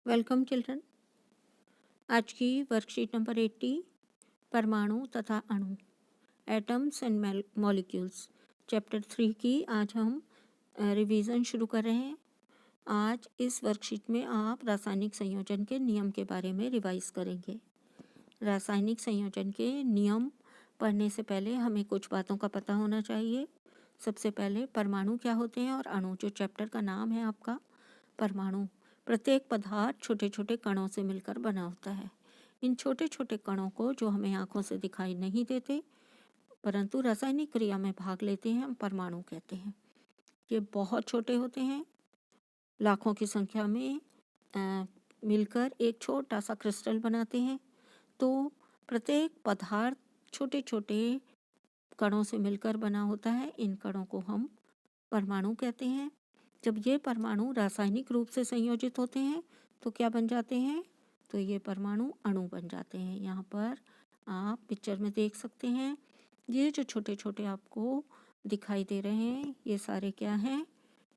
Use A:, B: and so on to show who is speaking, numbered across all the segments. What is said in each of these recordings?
A: Welcome children. आज की worksheet number 80 परमाणु तथा अणु एटम्स एंड मॉलिक्यूल्स चैप्टर 3 की आज हम रिवीजन शुरू कर रहे हैं। आज इस वर्कशीट में आप रासायनिक संयोजन के नियम के बारे में रिवाइज करेंगे। रासायनिक संयोजन के नियम पढ़ने से पहले हमें कुछ बातों का पता होना चाहिए। सबसे पहले परमाणु क्या होते हैं और अणु, जो चैप्टर का नाम है आपका परमाणु। प्रत्येक पदार्थ छोटे छोटे कणों से मिलकर बना होता है। इन छोटे छोटे कणों को, जो हमें आंखों से दिखाई नहीं देते परंतु रासायनिक क्रिया में भाग लेते हैं, हम परमाणु कहते हैं। ये बहुत छोटे होते हैं, लाखों की संख्या में मिलकर एक छोटा सा क्रिस्टल बनाते हैं। तो प्रत्येक पदार्थ छोटे छोटे कणों से मिलकर बना होता है। इन कणों को हम परमाणु कहते हैं। जब ये परमाणु रासायनिक रूप से संयोजित होते हैं तो क्या बन जाते हैं? तो ये परमाणु अणु बन जाते हैं। यहाँ पर आप पिक्चर में देख सकते हैं, ये जो छोटे छोटे आपको दिखाई दे रहे हैं, ये सारे क्या हैं?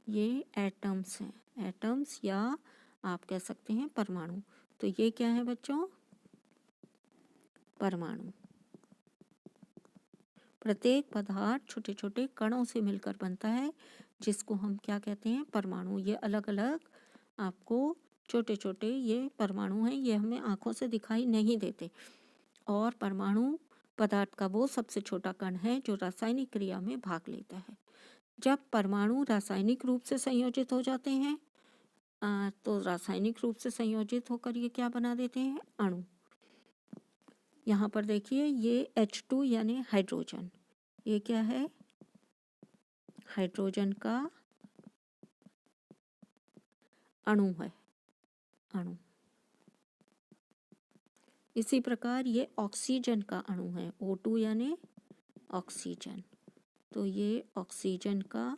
A: ये एटम्स हैं। एटम्स या आप कह सकते हैं परमाणु। तो ये क्या है बच्चों? परमाणु। प्रत्येक पदार्थ छोटे छोटे कणों से मिलकर बनता है, जिसको हम क्या कहते हैं? परमाणु। ये अलग अलग आपको छोटे छोटे ये परमाणु हैं, ये हमें आंखों से दिखाई नहीं देते। और परमाणु पदार्थ का वो सबसे छोटा कण है जो रासायनिक क्रिया में भाग लेता है। जब परमाणु रासायनिक रूप से संयोजित हो जाते हैं तो रासायनिक रूप से संयोजित होकर ये क्या बना देते हैं? अणु। यहाँ पर देखिए, ये H2 यानी हाइड्रोजन, ये क्या है? हाइड्रोजन का अणु है, अणु। इसी प्रकार ये ऑक्सीजन का अणु है, O2 यानी ऑक्सीजन। तो ये ऑक्सीजन का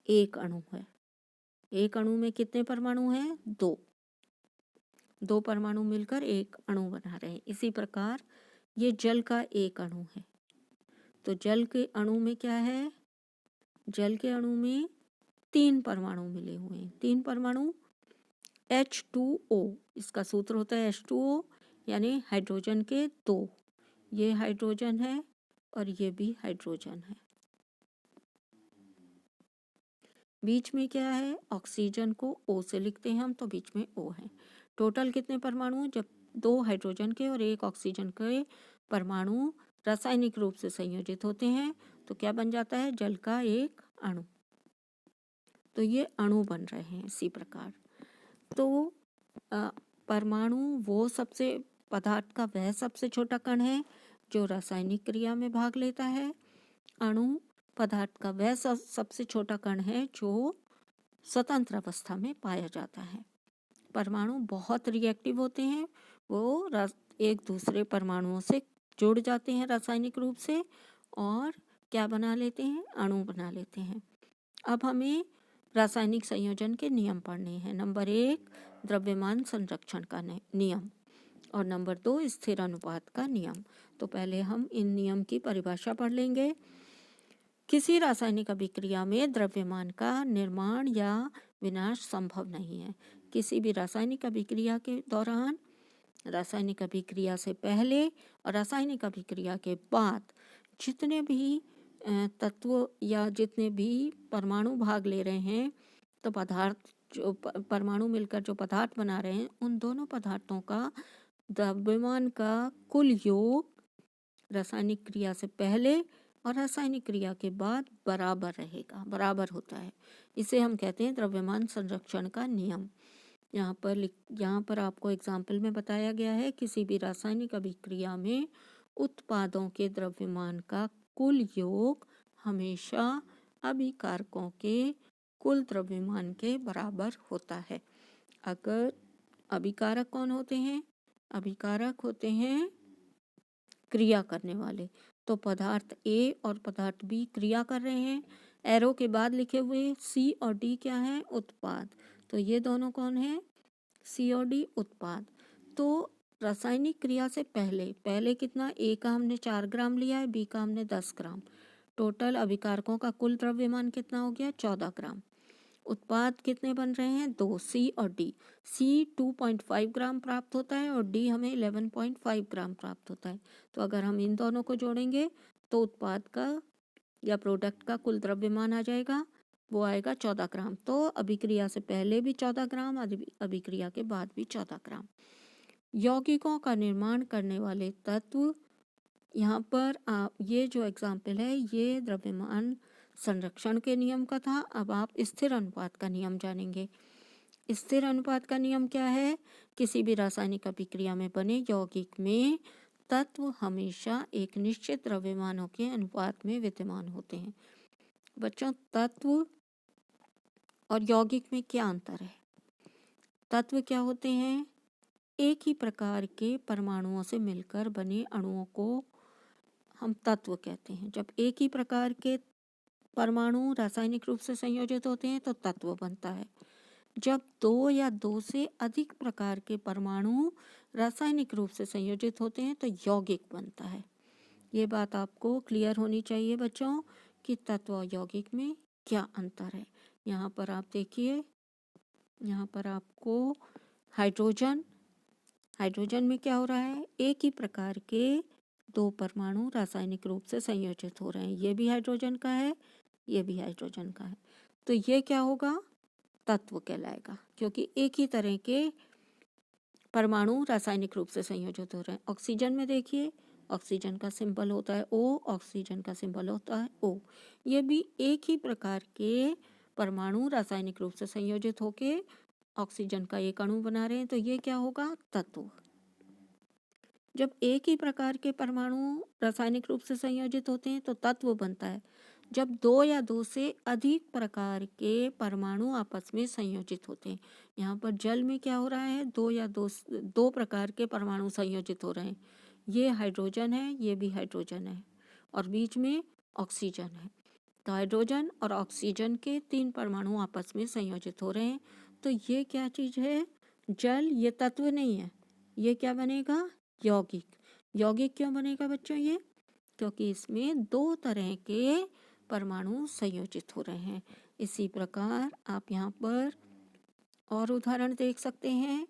A: एक अणु है। एक अणु में कितने परमाणु हैं? दो परमाणु मिलकर एक अणु बना रहे हैं। इसी प्रकार ये जल का एक अणु है। तो जल के अणु में क्या है? जल के अणु में 3 परमाणु मिले हुए हैं। 3 परमाणु H2O, इसका सूत्र होता है H2O यानी हाइड्रोजन के 2। ये हाइड्रोजन है और ये भी हाइड्रोजन है। बीच में क्या है? ऑक्सीजन को O से लिखते हैं हम, तो बीच में O है। टोटल कितने परमाणु? जब 2 हाइड्रोजन के और 1 ऑक्सीजन के परमाणु रासायनिक रूप से संयोजित होते हैं तो क्या बन जाता है? जल का एक अणु। तो ये अणु बन रहे हैं इसी प्रकार। तो परमाणु वो सबसे पदार्थ का वह सबसे छोटा कण है जो रासायनिक क्रिया में भाग लेता है। अणु पदार्थ का वह सबसे छोटा कण है जो स्वतंत्र अवस्था में पाया जाता है। परमाणु बहुत रिएक्टिव होते हैं, वो एक दूसरे परमाणुओं से जुड़ जाते हैं रासायनिक रूप से और क्या बना लेते हैं? अणु बना लेते हैं। अब हमें रासायनिक संयोजन के नियम पढ़ने हैं। नंबर 1 द्रव्यमान संरक्षण का नियम और नंबर 2 स्थिर अनुपात का नियम। तो पहले हम इन नियम की परिभाषा पढ़ लेंगे। किसी रासायनिक अभिक्रिया में द्रव्यमान का निर्माण या विनाश संभव नहीं है। किसी भी रासायनिक अभिक्रिया के दौरान, रासायनिक अभिक्रिया से पहले और रासायनिक अभिक्रिया के बाद जितने भी तत्व या जितने भी परमाणु भाग ले रहे हैं, तो पदार्थ जो परमाणु मिलकर जो पदार्थ बना रहे हैं, उन दोनों पदार्थों का द्रव्यमान का कुल योग रासायनिक क्रिया से पहले और रासायनिक क्रिया के बाद बराबर रहेगा, बराबर होता है। इसे हम कहते हैं द्रव्यमान संरक्षण का नियम। यहाँ पर आपको एग्जाम्पल में बताया गया है, किसी भी रासायनिक अभिक्रिया में उत्पादों के द्रव्यमान का कुल योग हमेशा अभिकारकों के कुल द्रव्यमान के बराबर होता है। अगर अभिकारक कौन होते हैं? अभिकारक होते हैं क्रिया करने वाले। तो पदार्थ ए और पदार्थ बी क्रिया कर रहे हैं, एरो के बाद लिखे हुए सी और डी क्या है? उत्पाद। तो ये दोनों कौन है? सी और डी उत्पाद। तो रासायनिक क्रिया से पहले कितना? ए का हमने 4 ग्राम लिया है, बी का हमने 10 ग्राम। टोटल अभिकारकों का कुल द्रव्यमान कितना हो गया? 14 ग्राम। उत्पाद कितने बन रहे हैं? 2, सी और डी। सी 2.5 ग्राम प्राप्त होता है और डी हमें 11.5 ग्राम प्राप्त होता है। तो अगर हम इन दोनों को जोड़ेंगे तो उत्पाद का या प्रोडक्ट का कुल द्रव्यमान आ जाएगा, वो आएगा 14 ग्राम। तो अभिक्रिया से पहले भी 14 ग्राम, अभिक्रिया के बाद भी 14 ग्राम। यौगिकों का निर्माण करने वाले तत्व, यहाँ पर ये जो एग्जाम्पल है ये द्रव्यमान संरक्षण के नियम का था। अब आप स्थिर अनुपात का नियम जानेंगे। स्थिर अनुपात का नियम क्या है? किसी भी रासायनिक अभिक्रिया में बने यौगिक में तत्व हमेशा एक निश्चित द्रव्यमानों के अनुपात में विद्यमान होते हैं। बच्चों, तत्व और यौगिक में क्या अंतर है? तत्व क्या होते हैं? एक ही प्रकार के परमाणुओं से मिलकर बने अणुओं को हम तत्व कहते हैं। जब एक ही प्रकार के परमाणु रासायनिक रूप से संयोजित होते हैं तो तत्व बनता है। जब दो या दो से अधिक प्रकार के परमाणु रासायनिक रूप से संयोजित होते हैं तो यौगिक बनता है। ये बात आपको क्लियर होनी चाहिए बच्चों कि तत्व और यौगिक में क्या अंतर है। यहाँ पर आप देखिए, यहाँ पर आपको हाइड्रोजन में क्या हो रहा है? एक ही प्रकार के दो परमाणु रासायनिक रूप से संयोजित हो रहे हैं। ये भी हाइड्रोजन का है, ये भी हाइड्रोजन का है। तो ये क्या होगा? तत्व कहलाएगा, क्योंकि एक ही तरह के परमाणु रासायनिक रूप से संयोजित हो रहे हैं। ऑक्सीजन में देखिए, ऑक्सीजन का सिंबल होता है O, ऑक्सीजन का सिंबल होता है O। ये भी एक ही प्रकार के परमाणु रासायनिक रूप से संयोजित होके ऑक्सीजन का एक अणु बना रहे हैं। तो ये क्या होगा? तत्व। जब एक ही प्रकार के परमाणु रासायनिक रूप से संयोजित होते हैं तो तत्व बनता है। जब दो या दो से अधिक प्रकार के परमाणु आपस में संयोजित होते हैं। यहाँ पर जल में क्या हो रहा है? दो प्रकार के परमाणु संयोजित हो रहे हैं। ये हाइड्रोजन है, ये भी हाइड्रोजन है और बीच में ऑक्सीजन है। तो हाइड्रोजन और ऑक्सीजन के 3 परमाणु आपस में संयोजित हो रहे हैं। तो ये क्या चीज़ है? जल। ये तत्व नहीं है, ये क्या बनेगा? यौगिक। यौगिक क्यों बनेगा बच्चों? ये क्योंकि इसमें दो तरह के परमाणु संयोजित हो रहे हैं। इसी प्रकार आप यहाँ पर और उदाहरण देख सकते हैं।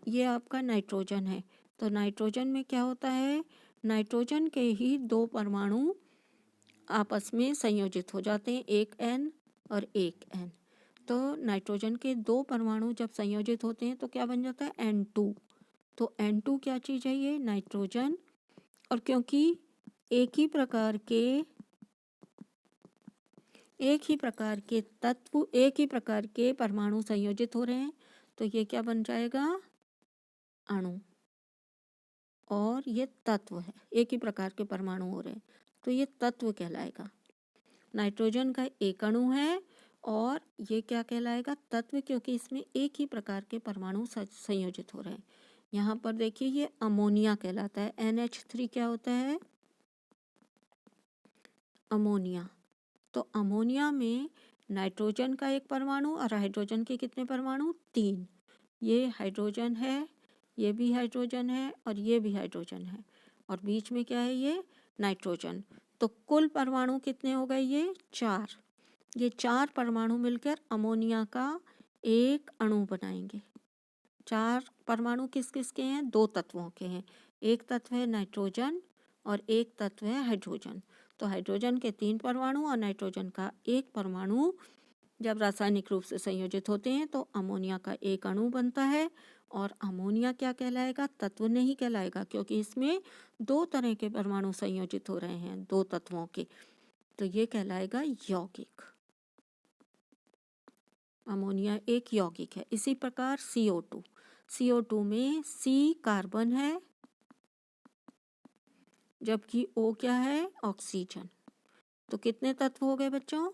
A: ये आपका नाइट्रोजन है, तो नाइट्रोजन में क्या होता है? नाइट्रोजन के ही दो परमाणु आपस में संयोजित हो जाते हैं, एक N और एक N। तो नाइट्रोजन के दो परमाणु जब संयोजित होते हैं तो क्या बन जाता है? N2। तो N2 क्या चीज़ है? ये नाइट्रोजन। और क्योंकि एक ही प्रकार के परमाणु संयोजित हो रहे हैं तो ये क्या बन जाएगा? अणु। और ये तत्व है, एक ही प्रकार के परमाणु हो रहे हैं तो ये तत्व कहलाएगा। नाइट्रोजन का एक अणु है और ये क्या कहलाएगा? तत्व, क्योंकि इसमें एक ही प्रकार के परमाणु संयोजित हो रहे हैं। यहाँ पर देखिए, ये अमोनिया कहलाता है। NH3 क्या होता है? अमोनिया। तो अमोनिया में नाइट्रोजन का एक परमाणु और हाइड्रोजन के कितने परमाणु? 3। ये हाइड्रोजन है, ये भी हाइड्रोजन है और ये भी हाइड्रोजन है और बीच में क्या है? ये नाइट्रोजन। तो कुल परमाणु कितने हो गए? ये 4। ये 4 परमाणु मिलकर अमोनिया का एक अणु बनाएंगे। 4 परमाणु किस किस के हैं? 2 तत्वों के हैं। एक तत्व है नाइट्रोजन और एक तत्व है हाइड्रोजन। तो हाइड्रोजन के 3 परमाणु और नाइट्रोजन का एक परमाणु जब रासायनिक रूप से संयोजित होते हैं तो अमोनिया का एक अणु बनता है। और अमोनिया क्या कहलाएगा? तत्व नहीं कहलाएगा, क्योंकि इसमें 2 तरह के परमाणु संयोजित हो रहे हैं, 2 तत्वों के। तो ये कहलाएगा यौगिक। अमोनिया एक यौगिक है। इसी प्रकार CO2 में C कार्बन है जबकि O क्या है? ऑक्सीजन। तो कितने तत्व हो गए बच्चों?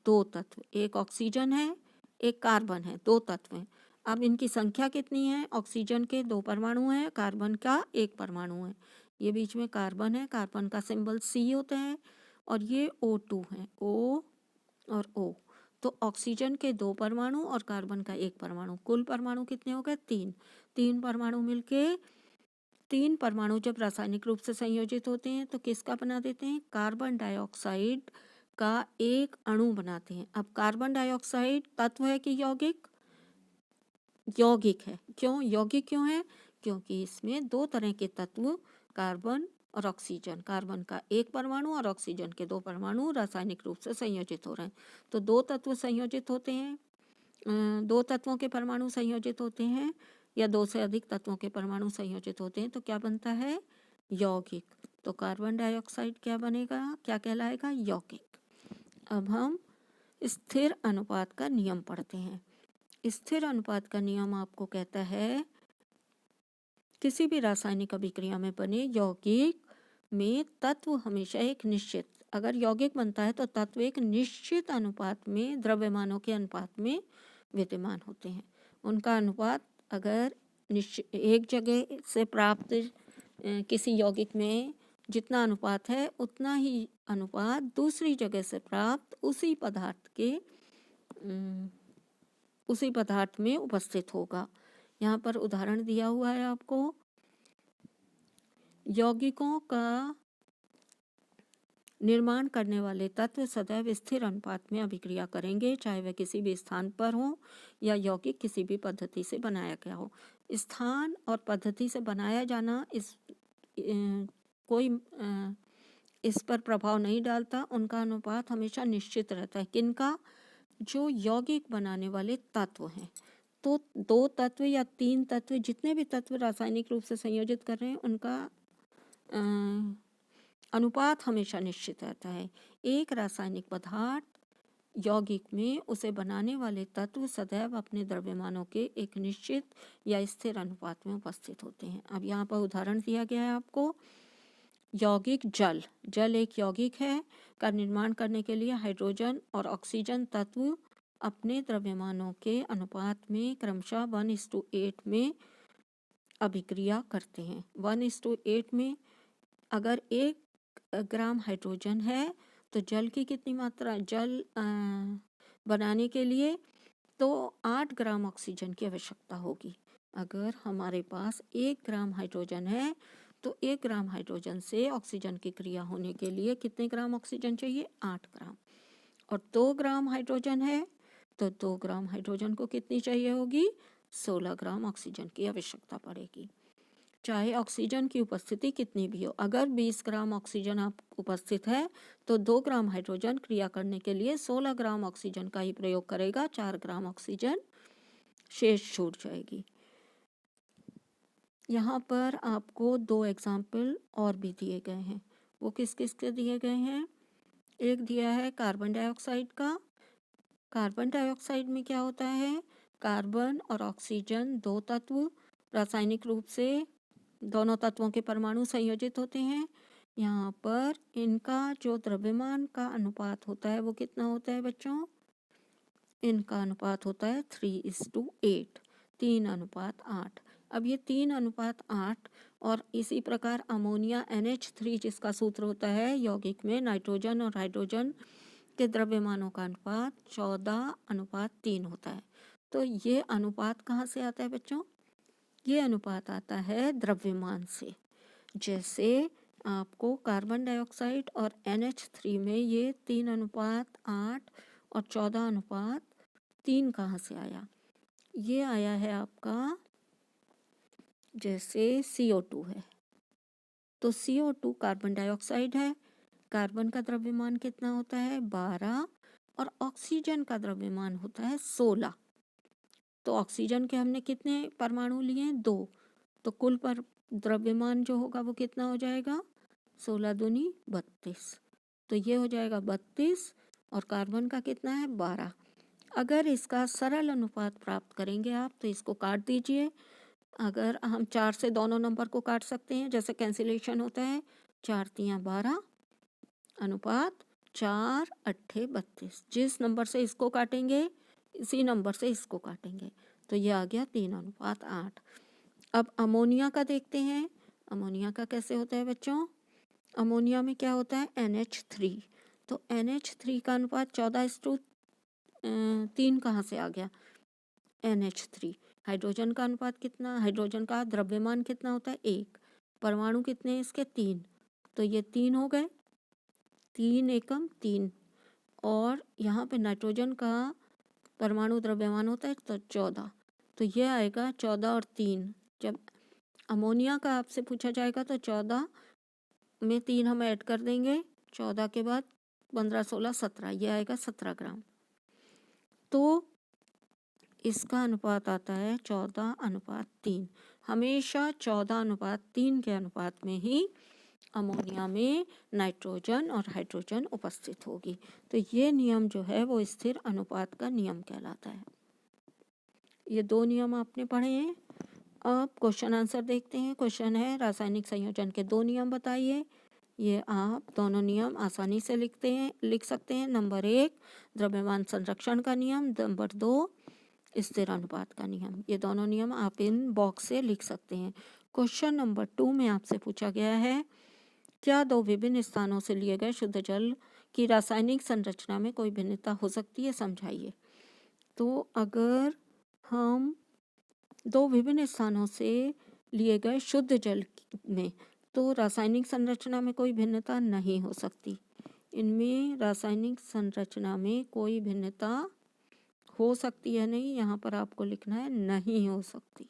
A: 2 तत्व। एक ऑक्सीजन है, एक कार्बन है, 2 तत्व हैं। अब इनकी संख्या कितनी है? ऑक्सीजन के 2 परमाणु हैं, कार्बन का 1 परमाणु है। ये बीच में कार्बन है, कार्बन का सिंबल C होता है और ये O2 है, O और O। तो ऑक्सीजन के 2 परमाणु और कार्बन का 1 परमाणु, कुल परमाणु कितने हो गए? 3। 3 परमाणु मिलके 3 परमाणु जब रासायनिक रूप से संयोजित होते हैं तो किसका बना देते हैं? कार्बन डाइऑक्साइड का एक अणु बनाते हैं। अब कार्बन डाइऑक्साइड तत्व है कि यौगिक? यौगिक है। क्यों यौगिक क्यों है? क्योंकि इसमें दो तरह के तत्व, कार्बन और ऑक्सीजन, कार्बन का एक परमाणु और ऑक्सीजन के दो परमाणु रासायनिक रूप से संयोजित हो रहे हैं। तो दो तत्व संयोजित होते हैं, दो तत्वों के परमाणु संयोजित होते हैं या दो से अधिक तत्वों के परमाणु संयोजित होते हैं तो क्या बनता है? यौगिक। तो कार्बन डाइऑक्साइड क्या बनेगा, क्या कहलाएगा? यौगिक। अब हम स्थिर अनुपात का नियम पढ़ते हैं। स्थिर अनुपात का नियम आपको कहता है किसी भी रासायनिक अभिक्रिया में बने यौगिक में तत्व हमेशा एक निश्चित, अगर यौगिक बनता है तो तत्व एक निश्चित अनुपात में द्रव्यमानों के अनुपात में विद्यमान होते हैं। उनका अनुपात अगर एक जगह से प्राप्त किसी यौगिक में जितना अनुपात है उतना ही अनुपात दूसरी जगह से प्राप्त उसी पदार्थ में उपस्थित होगा। यहाँ पर उदाहरण दिया हुआ है आपको। यौगिकों का निर्माण करने वाले तत्व सदैव स्थिर अनुपात में अभिक्रिया करेंगे, चाहे वह किसी भी स्थान पर हो या यौगिक किसी भी पद्धति से बनाया गया हो। स्थान और पद्धति से बनाया जाना कोई इस पर प्रभाव नहीं डालता। उनका अनुपात हमेशा निश्चित रहता है। किनका? जो यौगिक बनाने वाले तत्व हैं। तो दो तत्व या तीन तत्व, जितने भी तत्व रासायनिक रूप से संयोजित कर रहे हैं, उनका अनुपात हमेशा निश्चित रहता है। एक रासायनिक पदार्थ यौगिक में उसे बनाने वाले तत्व सदैव अपने द्रव्यमानों के एक निश्चित या स्थिर अनुपात में उपस्थित होते हैं। अब यहाँ पर उदाहरण दिया गया है आपको। यौगिक जल, जल एक यौगिक है का निर्माण करने के लिए हाइड्रोजन और ऑक्सीजन तत्व अपने द्रव्यमानों के अनुपात में क्रमशः 1:8 में अभिक्रिया करते हैं। 1:8 में अगर 1 ग्राम हाइड्रोजन है तो जल की कितनी मात्रा, जल बनाने के लिए तो 8 ग्राम ऑक्सीजन की आवश्यकता होगी। अगर हमारे पास 1 ग्राम हाइड्रोजन है तो 1 ग्राम हाइड्रोजन से ऑक्सीजन की क्रिया होने के लिए कितने ग्राम ऑक्सीजन चाहिए? 8 ग्राम। और 2 ग्राम हाइड्रोजन है तो 2 ग्राम हाइड्रोजन को कितनी चाहिए होगी? 16 ग्राम ऑक्सीजन की आवश्यकता पड़ेगी, चाहे ऑक्सीजन की उपस्थिति कितनी भी हो। अगर 20 ग्राम ऑक्सीजन आप उपस्थित है तो 2 ग्राम हाइड्रोजन क्रिया करने के लिए 16 ग्राम ऑक्सीजन का ही प्रयोग करेगा, 4 ग्राम ऑक्सीजन शेष छूट जाएगी। यहाँ पर आपको 2 एग्जाम्पल और भी दिए गए हैं। वो किस किस के दिए गए हैं? एक दिया है कार्बन डाइऑक्साइड का। कार्बन डाइऑक्साइड में क्या होता है? कार्बन और ऑक्सीजन दो तत्व रासायनिक रूप से दोनों तत्वों के परमाणु संयोजित होते हैं। यहाँ पर इनका जो द्रव्यमान का अनुपात होता है वो कितना होता है बच्चों? इनका अनुपात होता है 3:8, 3:8। अब ये 3:8 और इसी प्रकार अमोनिया NH3 जिसका सूत्र होता है यौगिक में नाइट्रोजन और हाइड्रोजन के द्रव्यमानों का अनुपात 14:3 होता है। तो ये अनुपात कहाँ से आता है बच्चों? ये अनुपात आता है द्रव्यमान से। जैसे आपको कार्बन डाइऑक्साइड और NH3 में ये 3:8 और 14:3 कहाँ से आया? ये आया है आपका, जैसे CO2 है तो CO2 कार्बन डाइऑक्साइड है, कार्बन का द्रव्यमान कितना होता है? 12 और ऑक्सीजन का द्रव्यमान होता है 16। तो ऑक्सीजन के हमने कितने परमाणु लिए? 2। तो कुल पर द्रव्यमान जो होगा वो कितना हो जाएगा? 16 दूनी 32। तो ये हो जाएगा 32 और कार्बन का कितना है? 12। अगर इसका सरल अनुपात प्राप्त करेंगे आप तो इसको काट दीजिए। अगर हम 4 से दोनों नंबर को काट सकते हैं, जैसे कैंसिलेशन होता है, 4 तियां 12 अनुपात 4 अट्ठे 32। जिस नंबर से इसको काटेंगे इसी नंबर से इसको काटेंगे तो ये आ गया 3:8। अब अमोनिया का देखते हैं। अमोनिया का कैसे होता है बच्चों? अमोनिया में क्या होता है? NH3। तो NH3 का अनुपात 14:3 कहाँ से आ गया? NH3। हाइड्रोजन का अनुपात कितना? हाइड्रोजन का द्रव्यमान कितना होता है? 1। परमाणु कितने इसके? 3। तो ये 3 हो गए, 3 एकम 3। और यहाँ पे नाइट्रोजन का परमाणु द्रव्यमान होता है तो 14, तो ये आएगा 14 और 3। जब अमोनिया का आपसे पूछा जाएगा तो 14 में 3 हम ऐड कर देंगे, 14 के बाद 15, 16, 17, ये आएगा 17 ग्राम। तो इसका अनुपात आता है 14:3। हमेशा 14:3 के अनुपात में ही अमोनिया में नाइट्रोजन और हाइड्रोजन उपस्थित होगी। तो ये नियम जो है वो स्थिर अनुपात का नियम कहलाता है। ये 2 नियम आपने पढ़े हैं। अब क्वेश्चन आंसर देखते हैं। क्वेश्चन है रासायनिक संयोजन के 2 नियम बताइए। ये आप दोनों नियम आसानी से लिख सकते हैं। नंबर 1 द्रव्यमान संरक्षण का नियम, नंबर 2 स्थिर अनुपात का नियम। ये दोनों नियम आप इन बॉक्स से लिख सकते हैं। क्वेश्चन नंबर 2 में आपसे पूछा गया है, क्या 2 विभिन्न स्थानों से लिए गए शुद्ध जल की रासायनिक संरचना में कोई भिन्नता हो सकती है, समझाइए। तो अगर हम 2 विभिन्न स्थानों से लिए गए शुद्ध जल में, तो रासायनिक संरचना में कोई भिन्नता नहीं हो सकती। इनमें रासायनिक संरचना में कोई भिन्नता हो सकती है नहीं, यहाँ पर आपको लिखना है नहीं हो सकती।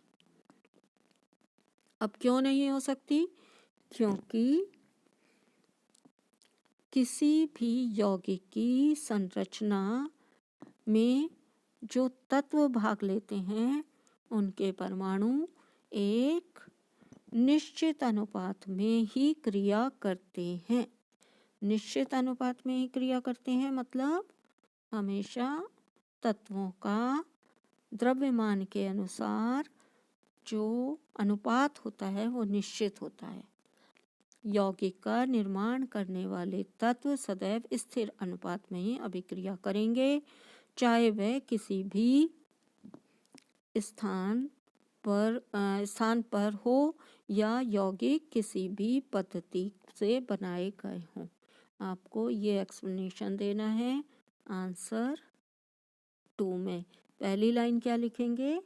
A: अब क्यों नहीं हो सकती? क्योंकि किसी भी यौगिक की संरचना में जो तत्व भाग लेते हैं उनके परमाणु एक निश्चित अनुपात में ही क्रिया करते हैं। निश्चित अनुपात में ही क्रिया करते हैं मतलब हमेशा तत्वों का द्रव्यमान के अनुसार जो अनुपात होता है वो निश्चित होता है। यौगिक का निर्माण करने वाले तत्व सदैव स्थिर अनुपात में ही अभिक्रिया करेंगे, चाहे वह किसी भी स्थान पर हो या यौगिक किसी भी पद्धति से बनाए गए हों। आपको ये एक्सप्लेनेशन देना है आंसर 2 में। पहली लाइन क्या लिखेंगे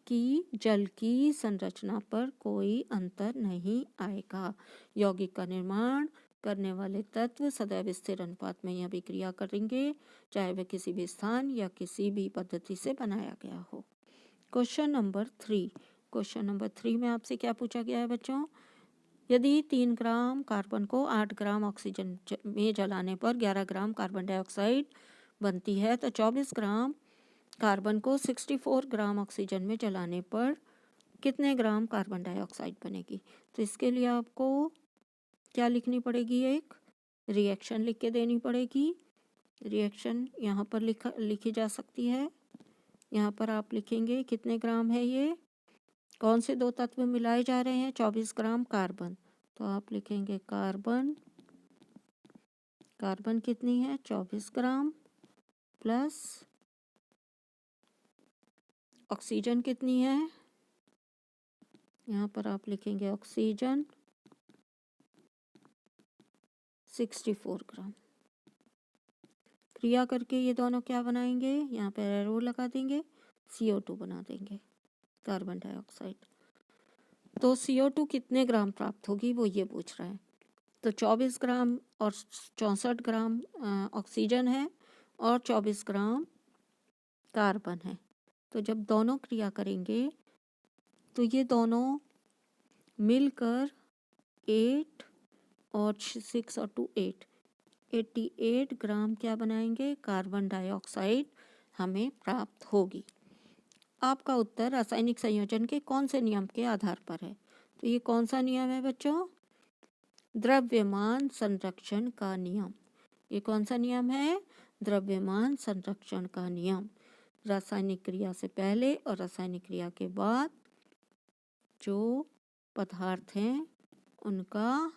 A: कि जल की संरचना पर कोई अंतर नहीं आएगा। यौगिक का निर्माण करने वाले तत्व सदैव स्थिर अनुपात में ही अभिक्रिया करेंगे, चाहे वह किसी भी स्थान या किसी भी पद्धति से बनाया गया हो। Question number 3। क्वेश्चन नंबर 3 में आपसे क्या पूछा गया है बच्चों? यदि 3 ग्राम कार्बन को 8 ग्राम ऑक्सीजन में जलाने पर 11 ग्राम कार्बन डाइऑक्साइड बनती है, तो 24 ग्राम कार्बन को 64 ग्राम ऑक्सीजन में जलाने पर कितने ग्राम कार्बन डाइऑक्साइड बनेगी? तो इसके लिए आपको क्या लिखनी पड़ेगी? एक रिएक्शन लिख के देनी पड़ेगी। रिएक्शन यहाँ पर लिखी जा सकती है। यहाँ पर आप लिखेंगे कितने ग्राम है ये, कौन से 2 तत्व मिलाए जा रहे हैं? 24 ग्राम कार्बन, तो आप लिखेंगे कार्बन कितनी है? 24 ग्राम प्लस ऑक्सीजन कितनी है? यहाँ पर आप लिखेंगे ऑक्सीजन 64 ग्राम। क्रिया करके ये दोनों क्या बनाएंगे? यहाँ पर एरो लगा देंगे, CO2 बना देंगे, कार्बन डाइऑक्साइड। तो CO2 कितने ग्राम प्राप्त होगी वो ये पूछ रहा है। तो 24 ग्राम और 64 ग्राम ऑक्सीजन है और 24 ग्राम कार्बन है। तो जब दोनों क्रिया करेंगे तो ये दोनों मिलकर 8 और 6 और 2 8 88 ग्राम क्या बनाएंगे? कार्बन डाइऑक्साइड हमें प्राप्त होगी। आपका उत्तर रासायनिक संयोजन के कौन से नियम के आधार पर है? तो ये कौन सा नियम है बच्चों? द्रव्यमान संरक्षण का नियम। ये कौन सा नियम है? द्रव्यमान संरक्षण का नियम। रासायनिक क्रिया से पहले और रासायनिक क्रिया के बाद जो पदार्थ हैं उनका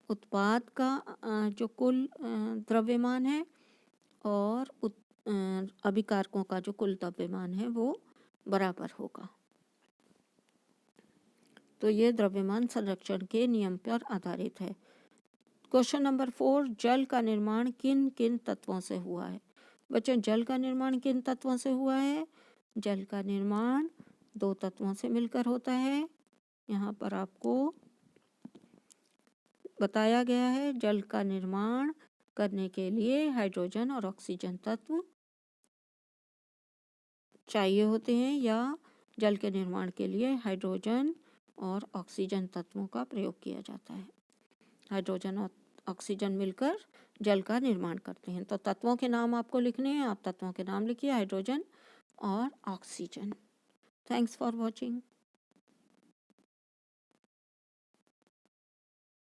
A: उत्पाद का जो कुल द्रव्यमान है और अभिकारकों का जो कुल द्रव्यमान है वो बराबर होगा। तो ये द्रव्यमान संरक्षण के नियम पर आधारित है। क्वेश्चन नंबर 4, जल का निर्माण किन किन तत्वों से हुआ है? बच्चों जल का निर्माण किन तत्वों से हुआ है? जल का निर्माण 2 तत्वों से मिलकर होता है। यहाँ पर आपको बताया गया है जल का निर्माण करने के लिए हाइड्रोजन और ऑक्सीजन तत्व चाहिए होते हैं, या जल के निर्माण के लिए हाइड्रोजन और ऑक्सीजन तत्वों का प्रयोग किया जाता है। हाइड्रोजन और ऑक्सीजन मिलकर जल का निर्माण करते हैं। तो तत्वों के नाम आपको लिखने हैं, आप तत्वों के नाम लिखिए, हाइड्रोजन और ऑक्सीजन। Thanks for watching.